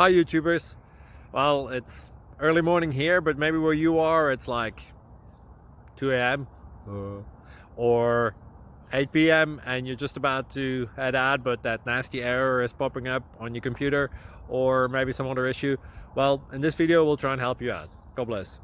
Hi YouTubers. Well, it's early morning here, but maybe where you are it's like 2 a.m. or 8 p.m. and you're just about to head out, but that nasty error is popping up on your computer, or maybe some other issue. Well, in this video we'll try and help you out. God bless.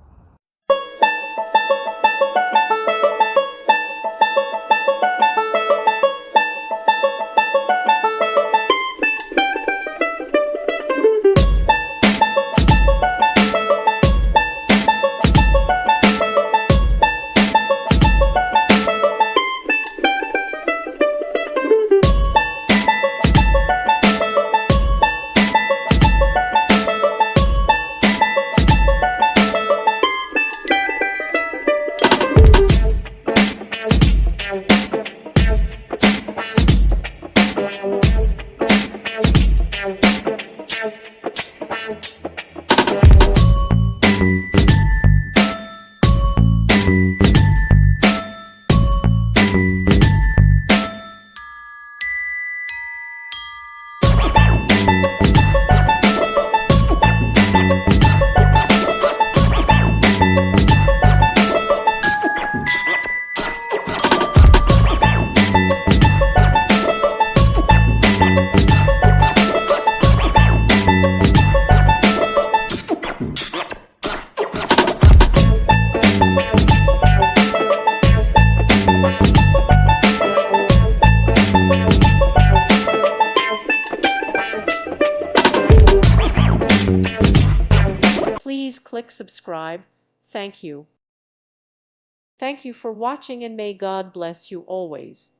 Please click subscribe. Thank you. Thank you for watching, and may God bless you always.